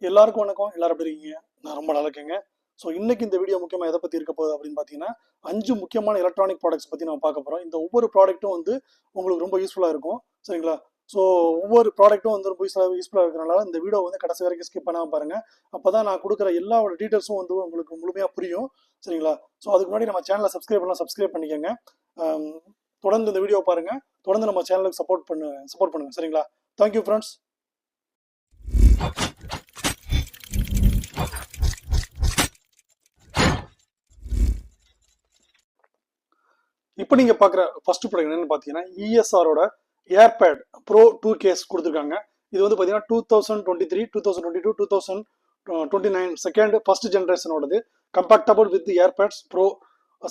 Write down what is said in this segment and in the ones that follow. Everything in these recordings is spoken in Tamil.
எல்லாருக்கும் வணக்கம். எல்லாரும் எப்படி இருக்கீங்க? நான் ரொம்ப நல்லா இருக்கேங்க. ஸோ இன்னைக்கு இந்த வீடியோ முக்கியமாக எதை பற்றி இருக்க போகுது அப்படின்னு பார்த்தீங்கன்னா, 5 முக்கியமான எலக்ட்ரானிக் ப்ராடக்ட்ஸ் பற்றி நம்ம பார்க்க போகிறோம். இந்த ஒவ்வொரு ப்ராடக்ட்டும் வந்து உங்களுக்கு ரொம்ப யூஸ்ஃபுல்லாக இருக்கும். சரிங்களா? ஸோ ஒவ்வொரு ப்ராடக்ட்டும் வந்து ரொம்ப யூஸ்ஃபுல்லாக இருக்கிறனால இந்த வீடியோ வந்து கடைசி வரைக்கும் ஸ்கிப் பண்ணாமல் பாருங்கள். அப்போ தான் நான் கொடுக்குற எல்லா டீட்டெயில்ஸும் வந்து உங்களுக்கு முழுமையாக புரியும். சரிங்களா? ஸோ அதுக்கு முன்னாடி நம்ம சேனலை சப்ஸ்கிரைப் பண்ணிக்கோங்க. ஆம், தொடர்ந்து இந்த வீடியோ பாருங்கள். தொடர்ந்து நம்ம சேனலுக்கு சப்போர்ட் பண்ணுங்க. சரிங்களா? Thank you friends. இப்போ நீங்கள் பார்க்குற ஃபர்ஸ்ட் ப்ராடக்ட் என்னன்னு பார்த்தீங்கன்னா, இஎஸ்ஆரோட ஏர்பேட் ப்ரோ 2 கேஸ் கொடுத்துருக்காங்க. இது வந்து பார்த்தீங்கன்னா 2023, 2022, 2029 ஃபர்ஸ்ட் ஜென்ரேஷனோடது. Compatible with AirPods Pro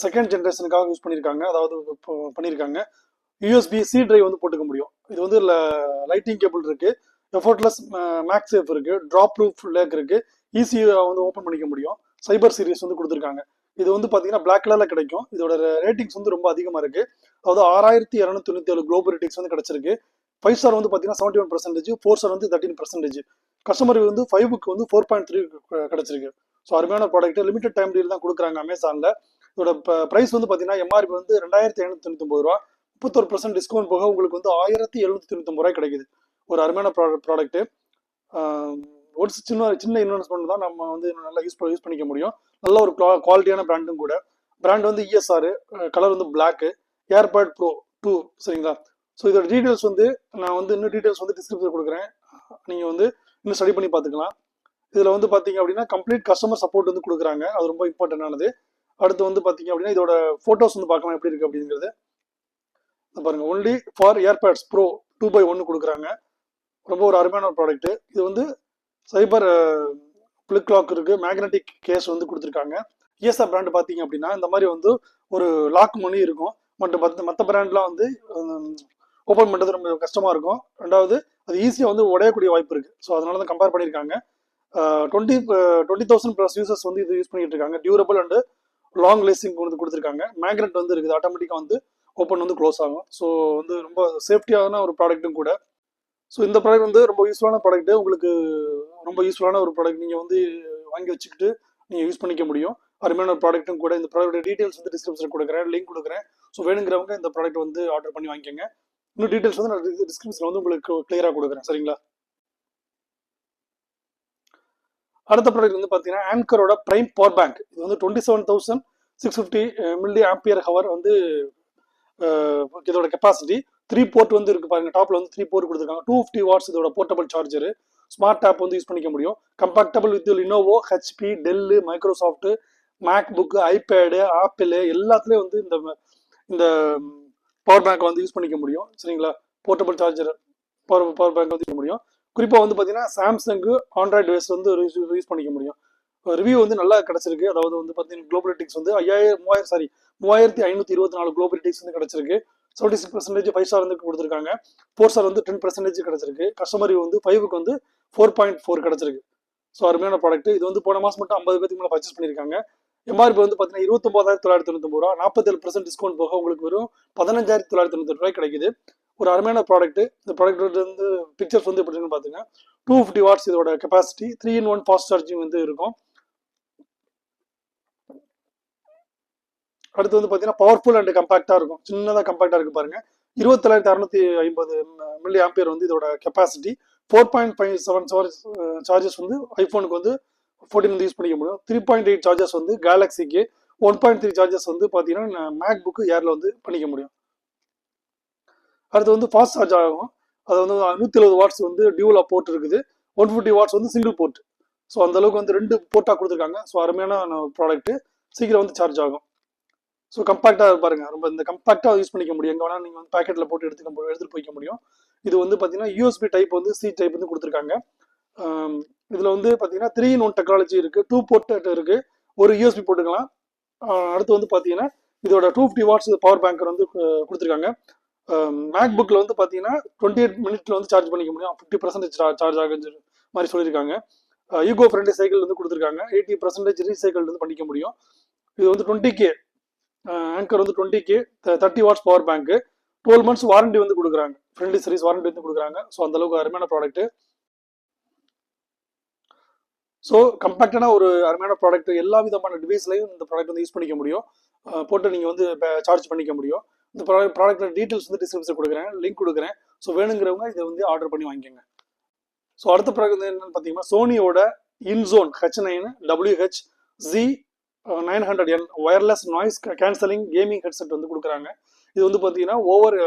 second ஜென்ரேஷனுக்காக யூஸ் பண்ணியிருக்காங்க. அதாவது பண்ணியிருக்காங்க. யூஎஸ்பி-C டிரைவ் வந்து போட்டுக்க முடியும். இது வந்து லைட்டிங் கேபிள் இருக்கு, எஃபோர்ட்லெஸ் மேக்ஸ் சேஃப் இருக்கு, ட்ராப் ப்ரூஃப் லேக் இருக்கு, ஈஸியாக வந்து ஓப்பன் பண்ணிக்க முடியும். சைபர் சீரிஸ் வந்து கொடுத்துருக்காங்க. இது வந்து பார்த்தீங்கன்னா பிளாக் கலர்ல கிடைக்கும். இதோட ரேட்டிங்ஸ் வந்து ரொம்ப அதிகமாக இருக்கு. அதாவது 6297 குளோபல் ரேட்டிங்ஸ் வந்து கிடைச்சிருக்கு. 5 ஸ்டார் வந்து பார்த்தீங்கன்னா 71%, 4 ஸ்டார் வந்து 13%. கஸ்டமர் வந்து 5க்கு வந்து 4.3 கிடைச்சிருக்கு. ஸோ அருமையான ப்ராடக்ட். லிமிடெட் டைம் டீல் தான் கொடுக்குறாங்க அமேசானில். இதோட ப்ரைஸ் வந்து பார்த்தீங்கன்னா எம்ஆர்பி வந்து 2799 ரூபா. 31% டிஸ்கவுண்ட் போக உங்களுக்கு வந்து 1799 ரூபாய் கிடைக்குது. ஒரு அருமையான ப்ராடக்ட். ஒரு சின்ன இன்வெஸ்ட்மெண்ட் தான் நம்ம வந்து நல்லா யூஸ் பண்ணிக்க முடியும். நல்ல ஒரு குவாலிட்டியான பிராண்டும் கூட. பிராண்ட் வந்து இஎஸ்ஆர், கலர் வந்து பிளாக், ஏர்பேட் ப்ரோ 2. சரிங்களா? ஸோ இதோட டீட்டெயில்ஸ் வந்து நான் வந்து இன்னும் டீட்டெயில்ஸ் வந்து டிஸ்கிரிப்ஷன் கொடுக்குறேன். நீங்கள் வந்து இன்னும் ஸ்டடி பண்ணி பார்த்துக்கலாம். இதில் வந்து பார்த்தீங்க அப்படின்னா கம்ப்ளீட் கஸ்டமர் சப்போர்ட் வந்து கொடுக்குறாங்க. அது ரொம்ப இம்பார்ட்டன்டானது. அடுத்து வந்து பார்த்தீங்க அப்படின்னா இதோட ஃபோட்டோஸ் வந்து பார்க்கலாம் எப்படி இருக்குது அப்படிங்கிறது. பாருங்க, only for AirPods bro 2x1 கொடுக்குறாங்க. ரொம்ப ஒரு அருமையான ப்ராடக்ட். இது வந்து சைபர் பிளிக் லாக் இருக்கு, மேக்னெட்டிக் கேஸ் வந்து கொடுத்துருக்காங்க. இஎஸ்ஆர் பிராண்ட் பார்த்தீங்க அப்படின்னா இந்த மாதிரி வந்து ஒரு லாக் மணி இருக்கும். மற்ற பிராண்ட்லாம் வந்து ஓப்பன் பண்ணுறது ரொம்ப கஷ்டமா இருக்கும். ரெண்டாவது அது ஈஸியாக வந்து உடையக்கூடிய வாய்ப்பு இருக்கு. ஸோ அதனால தான் கம்பேர் பண்ணியிருக்காங்க. 20,000 ப்ளஸ் யூசர்ஸ் வந்து இது யூஸ் பண்ணிட்டு இருக்காங்க. டியூரபிள் அண்ட் லாங் லேசிங் வந்து கொடுத்துருக்காங்க. மேக்னெட் வந்து இருக்குது, ஆட்டோமேட்டிக்காக வந்து ஓப்பன் வந்து க்ளோஸ் ஆகும். ஸோ வந்து ரொம்ப சேஃப்டியான ஒரு ப்ராடக்ட்டும் கூட. ஸோ இந்த ப்ராடக்ட் வந்து ரொம்ப யூஸ்ஃபுல்லான ப்ராடக்ட். உங்களுக்கு ரொம்ப யூஸ்ஃபுல்லான ஒரு ப்ராடக்ட். நீங்கள் வந்து வாங்கி வச்சுக்கிட்டு நீங்கள் யூஸ் பண்ணிக்க முடியும். அருமையான ப்ராடக்ட்டும் கூட. இந்த ப்ராடக்ட் டீட்டெயில்ஸ் வந்து டிஸ்கிரிப்ஷன் கொடுக்குறேன், லிங்க் கொடுக்குறேன். ஸோ வேணுங்கிறவங்க இந்த ப்ராடக்ட் வந்து ஆர்டர் பண்ணி வாங்கிக்கோங்க. இன்னும் டீட்டெயில்ஸ் வந்து நான் டிஸ்கிரிப்ஷனில் வந்து உங்களுக்கு கிளியராக கொடுக்குறேன். சரிங்களா? அடுத்த ப்ராடக்ட் வந்து பார்த்தீங்கன்னா ஆங்கரோட பிரைம் பவர் பேங்க். இது வந்து 27,650 மில்லி ஆம்பியர் ஹவர் வந்து இதோட கெப்பாசிட்டி. 3 போர்ட் வந்து இருக்கு பாருங்க. டாப்ல வந்து 3 போர்ட் கொடுத்துருக்காங்க. 250 வாட்ஸ் இதோட போர்ட்டபிள் சார்ஜர். ஸ்மார்ட் ஆப் வந்து யூஸ் பண்ணிக்க முடியும். Compatible with Lenovo, HP, Dell, Microsoft, MacBook, iPad, Apple எல்லாத்துலேயும் வந்து இந்த பவர் பேங்க் வந்து யூஸ் பண்ணிக்க முடியும். சரிங்களா? போர்ட்டபிள் சார்ஜர் பவர் பேங்க் வந்து யூஸ் முடியும். குறிப்பாக வந்து பார்த்தீங்கன்னா சாம்சங் ஆண்ட்ராய்டு டிவைஸ் வந்து யூஸ் பண்ணிக்க முடியும். ரிவ்யூ வந்து நல்லா கிடைச்சிருக்கு. அதாவது வந்து பார்த்தீங்கன்னா குளோபலிட்டிக்ஸ் வந்து 3524 குளோபலிட்டிக்ஸ் வந்து கிடைச்சிருக்கு. 76% 5 ஸ்டார் வந்து கொடுத்துருக்காங்க. 4 ஸ்டார் வந்து 10% கிடைச்சிருக்கு. கஸ்டமர் வந்து 5க்கு வந்து 4.4 கிடைச்சிருக்கு. ஸோ அருமையான ப்ராடக்ட். இது வந்து போன மாதம் மட்டும் 50 பேருக்கு மேலே பர்ச்சேஸ் பண்ணியிருக்காங்க. எம்ஆர்பி வந்து பார்த்தீங்கன்னா 29,999 ரூபா. 47% டிஸ்கவுண்ட் போக உங்களுக்கு வெறும் 15,998 ரூபாய் கிடைக்குது. ஒரு அருமையான ப்ராடக்ட். இந்த ப்ராடக்ட் வந்து பிக்சர்ஸ் வந்து எப்படின்னு பார்த்தீங்கன்னா 250 வாட்ஸ் இதோட கெப்பாசிட்டி. 3-in-1 ஃபாஸ்ட் சார்ஜிங் வந்து இருக்கும். அடுத்து வந்து பார்த்தீங்கன்னா பவர்ஃபுல் அண்ட் கம்பேக்டாக இருக்கும். சின்னதாக கம்பேக்டாக இருக்கு பாருங்க. 27,650 மில்லி ஆம்பியர் வந்து இதோட கெப்பாசிட்டி. 4.57 சார்ஜஸ் வந்து ஐஃபோனுக்கு வந்து 14 வந்து யூஸ் பண்ணிக்க முடியும். 3.8 சார்ஜஸ் வந்து கேலக்சிக்கு. 1.3 சார்ஜஸ் வந்து பார்த்தீங்கன்னா மேக் புக் ஏரில் வந்து பண்ணிக்க முடியும். அடுத்து வந்து ஃபாஸ்ட் சார்ஜ் ஆகும். அது வந்து 170 வாட்ஸ் வந்து டியூவல் போர்ட் இருக்குது. 150 வாட்ஸ் வந்து சிங்கிள் போர்ட். ஸோ அந்த அளவுக்கு வந்து 2 போர்ட்டாக கொடுத்துருக்காங்க. ஸோ அருமையான ப்ராடக்ட். சீக்கிரம் வந்து சார்ஜ் ஆகும். ஸோ கம்பேக்டாக பாருங்க. ரொம்ப இந்த கம்பேக்டாக யூஸ் பண்ணிக்க முடியும். எங்கே வேணால் நீங்கள் வந்து பேக்கெட்டில் போட்டு எடுத்துகிட்டு போய்க்க முடியும். இது வந்து பார்த்தீங்கன்னா யூஎஸ்பி டைப் வந்து C டைப் வந்து கொடுத்துருக்காங்க. இதில் வந்து பார்த்தீங்கன்னா 3-in-1 டெக்னாலஜி இருக்குது. 2 போர்ட் இருக்குது. ஒரு யூஎஸ்பி போட்டுக்கலாம். அடுத்து வந்து பார்த்தீங்கன்னா இதோட 250 வாட்ஸ் பவர் பேங்கர் வந்து கொடுத்துருக்காங்க. மேக் புக்கில் வந்து பார்த்தீங்கன்னா 28 மினிட்ல வந்து சார்ஜ் பண்ணிக்க முடியும். 50% சார்ஜ் ஆகுது மாதிரி சொல்லியிருக்காங்க. ஈகோ ஃப்ரெண்ட்லி சைக்கிள் வந்து கொடுத்துருக்காங்க. 80% ரீசைக்கிள் வந்து பண்ணிக்க முடியும். இது வந்து 20K ஆங்கர் வந்து 20K 30 watts power bank. 12 months warranty வந்து கொடுக்குறாங்க. ஃப்ரெண்ட்லி சர்வீஸ் வாரண்டி வந்து கொடுக்குறாங்க. ஸோ அந்த அளவுக்கு அருமையான ப்ராடக்ட். ஸோ கம்பேக்டான ஒரு அருமையான ப்ராடக்ட், எல்லா விதமான டிவைஸ்லையும் இந்த ப்ராடக்ட் வந்து யூஸ் பண்ணிக்க முடியும். போட்டு நீங்கள் வந்து சார்ஜ் பண்ணிக்க முடியும். இந்த ப்ராடக்ட் டீட்டெயில்ஸ் வந்து டிஸ்கிரிப்ஷன் கொடுக்குறேன், லிங்க் கொடுக்குறேன். ஸோ வேணுங்கிறவங்க இதை வந்து ஆர்டர் பண்ணி வாங்கிக்கோங்க. ஸோ அடுத்த ப்ராடக்ட் வந்து என்னன்னு பார்த்தீங்கன்னா சோனியோட இன்சோன் H9 WH-Z900N wireless noise cancelling gaming headset வந்து கொடுக்குறாங்க. இது வந்து பார்த்தீங்கன்னா ஓவர்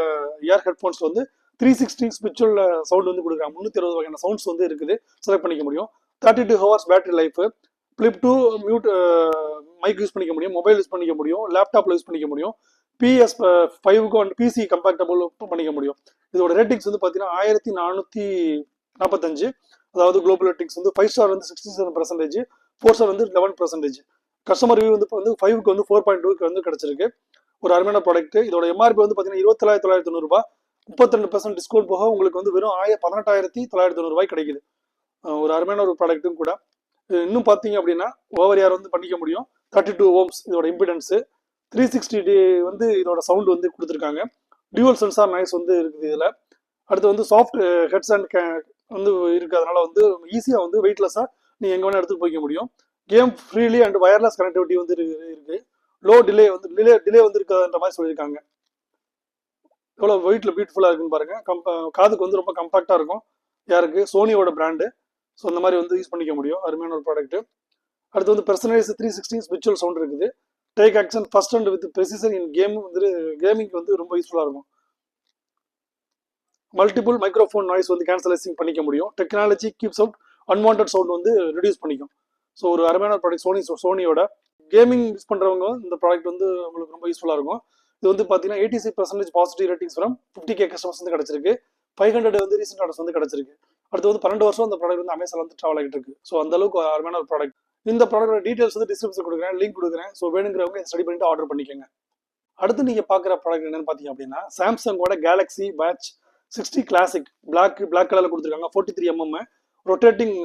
இயர் ஹெட்ஃபோன்ஸ் வந்து 360 ஸ்பிரிச்சுவல் சவுண்ட் வந்து கொடுக்குறாங்க. 360 வகையான சவுண்ட்ஸ் வந்து இருக்குது, செலக்ட் பண்ணிக்க முடியும். 32 hours battery life, flip to mute mic use பண்ணிக்க முடியும், மொபைல் யூஸ் பண்ணிக்க முடியும், லேப்டாப்ல யூஸ் பண்ணிக்க முடியும், PS5க்கும் அண்ட் பிசி கம்பேக்டபிள் பண்ணிக்க முடியும். இதோட ரேட்டிங்ஸ் வந்து பார்த்தீங்கன்னா 1445, அதாவது குளோபல் ரேட்டிங்ஸ் வந்து 5 ஸ்டார் வந்து 67%, 4 ஸ்டார் வந்து 11%. கஸ்டமர் ரிவ்யூ வந்து 5க்கு வந்து 4.2க்கு வந்து கிடைச்சிருக்கு. ஒரு அருமையான ப்ராடக்ட். இதோட எம்ஆர்பி வந்து பார்த்தீங்கன்னா 27,990 ரூபாய், 32% டிஸ்கவுண்ட் போக உங்களுக்கு வந்து வெறும் 18,990 ரூபாய் கிடைக்குது. ஒரு அருமையான ஒரு ப்ராடக்ட்டும் கூட. இன்னும் பார்த்தீங்க அப்படின்னா ஓவர் ஏர் வந்து பண்ணிக்க முடியும். 32 ஓம்ஸ் இதோட இம்பிடன்ஸ், 360 வந்து இதோட சவுண்ட் வந்து கொடுத்துருக்காங்க. டியூவல் சென்சார் நாய்ஸ் வந்து இருக்குது இதில். அடுத்து வந்து சாஃப்ட் ஹெட்ஸ் அண்ட் வந்து இருக்கிறதுனால வந்து ஈஸியாக வந்து வெயிட்லெஸ்ஸாக நீங்கள் எங்கே வேணால் எடுத்துகிட்டு போய்க்க முடியும். Game freely and wireless connectivity வந்து இருக்கு. லோ டிலே வந்து டிலே வந்து இருக்காதுன்ற மாதிரி சொல்லியிருக்காங்க. எவ்வளோ வெயிட்ல பியூட்டிஃபுல்லாக இருக்குன்னு பாருங்க. காதுக்கு வந்து ரொம்ப கம்பாக்டாக இருக்கும். யாருக்கு? சோனியோட பிராண்டு. ஸோ இந்த மாதிரி வந்து யூஸ் பண்ணிக்க முடியும். அருமையான ஒரு ப்ராடக்ட். அடுத்து வந்து பர்சனலைஸ் 360 ஸ்பிரிச்சுவல் சவுண்ட் இருக்குது. Take action first and with precision in game வந்து கேமிங் வந்து ரொம்ப யூஸ்ஃபுல்லாக இருக்கும். மல்டிபிள் மைக்ரோஃபோன் நாய்ஸ் வந்து கேன்சலைசிங் பண்ணிக்க முடியும். Technology keeps out unwanted sound வந்து ரெடியூஸ் பண்ணிக்கும். ஸோ ஒரு அருமையான ப்ராடக்ட் சோனியோட. கேமிங் யூஸ் பண்ணுறவங்க இந்த ப்ராடக்ட் வந்து உங்களுக்கு ரொம்ப யூஸ்ஃபுல்லாக இருக்கும். இது வந்து பார்த்தீங்கன்னா 86% positive ratings from 50K customers வந்து கிடைச்சிருக்கு. 500 வந்து ரீசெண்ட் ஆர்டர்ஸ் வந்து கிடைச்சிருக்கு. அடுத்து வந்து 12 வருஷம் அந்த ப்ராடக்ட் வந்து அமேசான் வந்து ட்ராவல் ஆகிட்டு இருக்கு. ஸோ அந்த அளவுக்கு அருமையான ஒரு ப்ராடக்ட். இந்த ப்ராடக்ட் டீடைல்ஸ் வந்து டிஸ்கிரிப்ஷன் கொடுக்குறேன், லிங்க் கொடுக்குறேன். ஸோ வேணுங்கிறவங்க ஸ்டடி பண்ணிட்டு ஆர்டர் பண்ணிக்கோங்க. அடுத்து நீங்க பாக்குற ப்ராடக்ட் என்னன்னு பாத்தீங்க அப்படின்னா சாம்சங்கோட கேலக்ஸி வாட்ச் 60 கிளாசிக் பிளாக் கலர்ல கொடுத்துருக்காங்க. 43mm ரொட்டேட்டிங்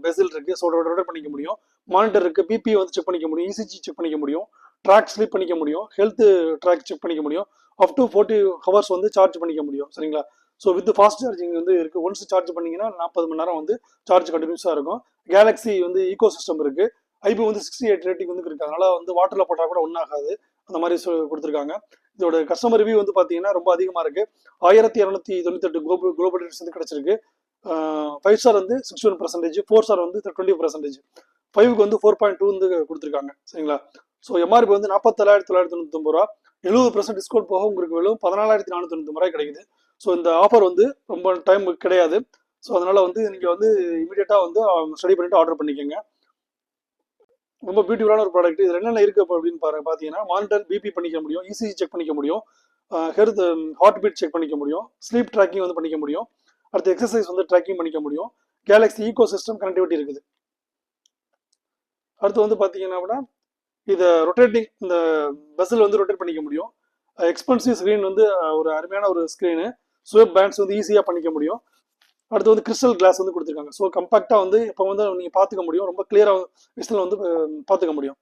பெசில் இருக்கு. ஸோ ரொட்டேட் பண்ணிக்க முடியும். மானிட்டர் இருக்கு. பிபி வந்து செக் பண்ணிக்க முடியும், இசிஜி செக் பண்ணிக்க முடியும், ட்ராக் ஸ்லீப் பண்ணிக்க முடியும், ஹெல்த் ட்ராக் செக் பண்ணிக்க முடியும். அப் டு 40 ஹவர்ஸ் வந்து சார்ஜ் பண்ணிக்க முடியும். சரிங்களா? ஸோ வித் ஃபாஸ்ட் சார்ஜிங் வந்து இருக்கு. ஒன்ஸ் சார்ஜ் பண்ணீங்கன்னா 40 மணி நேரம் வந்து சார்ஜ் கண்டினியூஸா இருக்கும். கேலக்ஸி வந்து ஈகோ சிஸ்டம் இருக்கு. ஐபி வந்து 68 ரேட்டிங் வந்து இருக்கு. அதனால வந்து வாட்டர்ல போட்டா கூட ஒன்றாகாது, அந்த மாதிரி கொடுத்துருக்காங்க. இதோட கஸ்டமர் ரிவ்யூ வந்து பார்த்தீங்கன்னா ரொம்ப அதிகமாக இருக்கு. 1298 குளோபல் ரேட்டிங்ஸ் வந்து கிடைச்சிருக்கு. 5 ஸ்டார் வந்து 61%, 4 ஸ்டார் வந்து 20%, 5க்கு வந்து 4.2 வந்து கொடுத்துருக்காங்க. சரிங்களா? ஸோ எம்ஆர்பி வந்து 47,990 ரூபா, 70% டிஸ்கவுண்ட் போக உங்களுக்கு வெறும் 14,490 ரூபாய் கிடைக்குது. ஸோ இந்த ஆஃபர் வந்து ரொம்ப டைம் கிடையாது. ஸோ அதனால வந்து நீங்கள் வந்து இமீடியட்டாக வந்து ஸ்டடி பண்ணிட்டு ஆர்டர் பண்ணிக்கோங்க. ரொம்ப பியூட்டிஃபுல்லான ஒரு ப்ராடக்ட். இது என்னென்ன இருக்கு அப்படின்னு பார்த்தீங்கன்னா மானிட்டர் பிபி பண்ணிக்க முடியும், இசிஜி செக் பண்ணிக்க முடியும், ஹெல்த் ஹார்ட் பீட் செக் பண்ணிக்க முடியும், ஸ்லீப் ட்ராக்கிங் வந்து பண்ணிக்க முடியும், அடுத்து எக்ஸசைஸ் வந்து ட்ராக்கிங் பண்ணிக்க முடியும். கேலக்ஸி ஈகோ சிஸ்டம் கனெக்டிவிட்டி இருக்குது. அடுத்து வந்து பார்த்தீங்கன்னா இதை ரொட்டேட்டிங் இந்த பெசல் வந்து ரொட்டேட் பண்ணிக்க முடியும். எக்ஸ்பென்சிவ் ஸ்க்ரீன் வந்து ஒரு அருமையான ஒரு ஸ்க்ரீனு. ஸ்வேப் பேண்ட்ஸ் வந்து ஈஸியாக பண்ணிக்க முடியும். அடுத்து வந்து கிறிஸ்டல் கிளாஸ் வந்து கொடுத்துருக்காங்க. ஸோ கம்பாக்டாக வந்து இப்போ வந்து நீங்கள் பார்த்துக்க முடியும், ரொம்ப கிளியராக விஷயம் வந்து பார்த்துக்க முடியும்.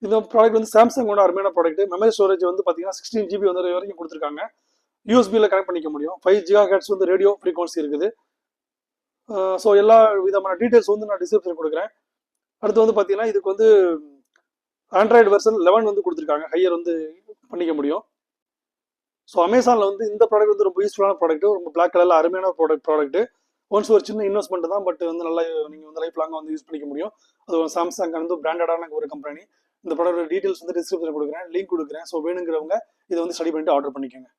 இந்த ப்ராடக்ட் வந்து சாம்சங்கோட அருமையான ப்ராடக்ட். மெமரி ஸ்டோரேஜ் வந்து பார்த்தீங்கன்னா 16 GB வந்து வரைக்கும் கொடுத்துருக்காங்க. யூஎஸ்பியில் கனெக்ட் பண்ணிக்க முடியும். 5 GHz வந்து ரேடியோ ஃப்ரீக்வன்சி இருக்குது. ஸோ எல்லா விதமான டீட்டெயில்ஸ் வந்து நான் டிஸ்கிரிப்ஷன் கொடுக்குறேன். அடுத்து வந்து பார்த்தீங்கன்னா இதுக்கு வந்து ஆண்ட்ராய்டு வெர்ஷன் 11 வந்து கொடுத்துருக்காங்க. ஹையர் வந்து பண்ணிக்க முடியும். ஸோ அமேசானில் வந்து இந்த ப்ராடக்ட் வந்து ரொம்ப யூஸ்ஃபுல்லான ப்ராடக்ட். ரொம்ப பிளாக் கலரில் அருமையான ப்ராடக்ட். ஒன்ஸ் ஒரு சின்ன இன்வெஸ்ட்மெண்ட் தான், பட் வந்து நல்லா நீங்கள் வந்து லைஃப் லாங்காக வந்து யூஸ் பண்ணிக்க முடியும். அது சாம்சங் வந்து பிராண்டடான ஒரு கம்பெனி. இந்த ப்ராடக்ட் டீட்டெயில்ஸ் வந்து டிஸ்கிரிப்ஷன் கொடுக்குறேன், லிங்க் கொடுக்குறேன். ஸோ வேணுங்கிறவங்க இதை வந்து ஸ்டடி பண்ணிட்டு ஆர்டர் பண்ணிக்கோங்க.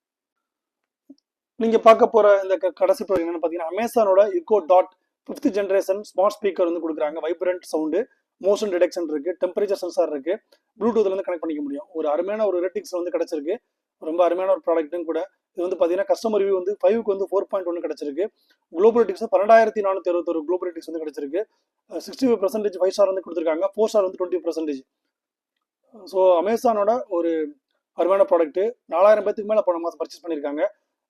நீங்கள் பார்க்க போகிற இந்த கடைசி ப்ராடக்ட் என்னென்னு பார்த்தீங்கன்னா அமேசானோட Echo Dot 5th generation smart speaker வந்து கொடுக்குறாங்க. வைப்ரண்ட் சவுண்டு, மோஷன் டிடெக்ஷன் இருக்குது, டெம்பரேச்சர் சென்சார் இருக்குது, ப்ளூடூத்ல வந்து கனெக்ட் பண்ணிக்க முடியும். ஒரு அருமையான ஒரு ரேட்டிங்ஸ் வந்து கிடைச்சிருக்கு. ரொம்ப அருமையான ஒரு ப்ராடக்ட்டும் கூட. இது வந்து பார்த்தீங்கன்னா கஸ்டமர் ரிவ்யூ வந்து 5க்கு வந்து 4.1 கிடைச்சிருக்கு. குளோபல் ரேட்டிங்ஸ் 12,461 குளோபல் ரேட்டிங்ஸ் வந்து கிடைச்சிருக்கு. 65% 5 ஸ்டார் வந்து கொடுத்துருக்காங்க. 4 ஸ்டார் வந்து 20%. ஸோ அமேசானோட ஒரு அருமையான ப்ராடக்ட். 4,000 பேத்துக்கு மேலே போன மாதம் பர்ச்சேஸ் பண்ணியிருக்காங்க.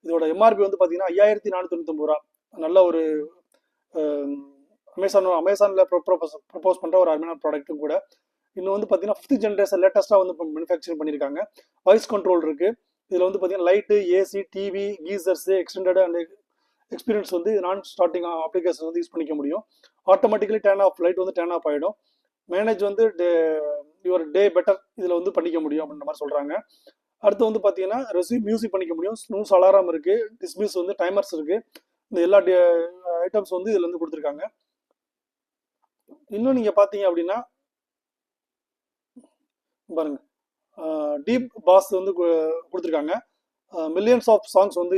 இதோட எம்ஆர்பி வந்து பார்த்தீங்கன்னா 5,499 ரூபா. நல்ல ஒரு அமேசானில் ப்ரொபோஸ் பண்ணுற ஒரு அருமையான ப்ராடக்ட்டும் கூட. இன்னும் வந்து பார்த்தீங்கன்னா 5th ஜென்ரேஷன் லேட்டஸ்ட்டாக வந்து மேனுஃபேக்சரிங் பண்ணியிருக்காங்க. வாய்ஸ் கண்ட்ரோல் இருக்குது. இதில் வந்து பார்த்தீங்கன்னா light, AC, TV, geysers, extended and experience வந்து நான் ஸ்டார்டிங் அப்ளிகேஷன் வந்து யூஸ் பண்ணிக்க முடியும். ஆட்டோமேட்டிக்கலி டேர்ன் ஆஃப் லைட் வந்து டேர்ன் ஆஃப் ஆகிடும். மேனேஜ் வந்து யுவர் டே பெட்டர் இதில் வந்து பண்ணிக்க முடியும் அப்படின்ற மாதிரி சொல்கிறாங்க. அடுத்து வந்து பார்த்தீங்கன்னா ரெசியூம் மியூசிக் பண்ணிக்க முடியும். ஸ்னூஸ் அலாரம் இருக்குது, டிஸ்மிஸ் வந்து டைமர்ஸ் இருக்குது. இந்த எல்லா ஐட்டம்ஸ் வந்து இதில் வந்து கொடுத்துருக்காங்க. இன்னும் நீங்கள் பார்த்தீங்க அப்படின்னா பாருங்க, டீப் பாஸ் வந்து கொடுத்துருக்காங்க. மில்லியன்ஸ் ஆஃப் சாங்ஸ் வந்து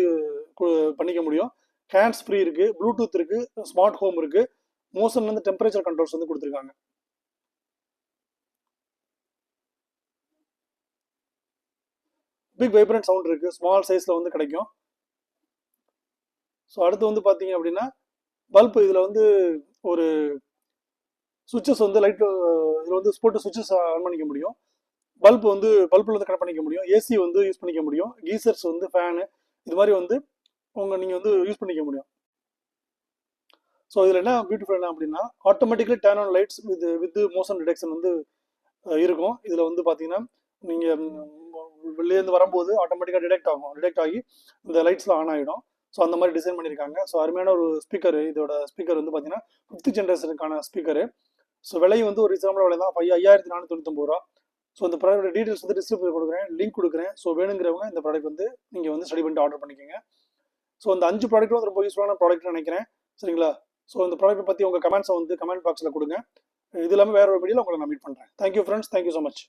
பண்ணிக்க முடியும். ஹேண்ட்ஸ் ஃப்ரீ இருக்கு, ப்ளூடூத் இருக்கு, ஸ்மார்ட் ஹோம் இருக்கு, மோஷன் வந்து டெம்பரேச்சர் கண்ட்ரோல்ஸ் வந்து கொடுத்துருக்காங்க. பிக் வைப்ரண்ட் சவுண்ட் இருக்கு, ஸ்மால் சைஸ்ல வந்து கிடைக்கும். ஸோ அடுத்து வந்து பார்த்தீங்க அப்படின்னா பல்ப் இதில் வந்து ஒரு சுவிட்சஸ் வந்து லைட் இதில் வந்து போட்டு சுவிட்சஸ் ஆன் பண்ணிக்க முடியும். பல்ப் வந்து பல்பில் வந்து கனெக்ட் பண்ணிக்க முடியும். ஏசி வந்து யூஸ் பண்ணிக்க முடியும். கீசர்ஸ் வந்து ஃபேனு இது மாதிரி வந்து நீங்கள் வந்து யூஸ் பண்ணிக்க முடியும். ஸோ இதில் என்ன பியூட்டிஃபுல் என்ன அப்படின்னா automatically turn on lights with motion detection வந்து இருக்கும். இதில் வந்து பார்த்தீங்கன்னா நீங்கள் வெளியேருந்து வரும்போது ஆட்டோமேட்டிக்காக டிடெக்ட் ஆகி இந்த லைட்ஸ்லாம் ஆன் ஆகிடும். ஸோ அந்த மாதிரி டிசைன் பண்ணியிருக்காங்க. ஸோ அருமையான ஒரு ஸ்பீக்கர். இதோட ஸ்பீக்கர் வந்து பார்த்தீங்கன்னா 5th ஜென்ரேஷனுக்கான ஸ்பீக்கரு. ஸோ விலையும் வந்து ஒரு ரீசனபிள் விலை தான், 5499 ரூபா. ஸோ இந்த ப்ராடக்ட் டீட்டெயில்ஸ் வந்து டிஸ்கிரிப்ஷன் கொடுக்குறேன், லிங்க் கொடுக்குறேன். ஸோ வேணுங்கிறவங்க இந்த ப்ராடக்ட் வந்து நீங்கள் வந்து ஸ்டடி பண்ணிட்டு ஆர்டர் பண்ணிக்கோங்க. ஸோ இந்த 5 ப்ராடக்ட்டும் வந்து ரொம்ப யூஸ்ஃபுல்லான ப்ராடக்ட்னு நினைக்கிறேன். சரிங்களா? ஸோ இந்த ப்ராடக்ட் பற்றி உங்கள் கமெண்ட்ஸை வந்து கமெண்ட் பாக்ஸில் கொடுங்க. இது இல்லாமல் வேற ஒரு வீடியோவில் உங்களை நான் மீட் பண்ணுறேன். Thank you friends, thank you so much.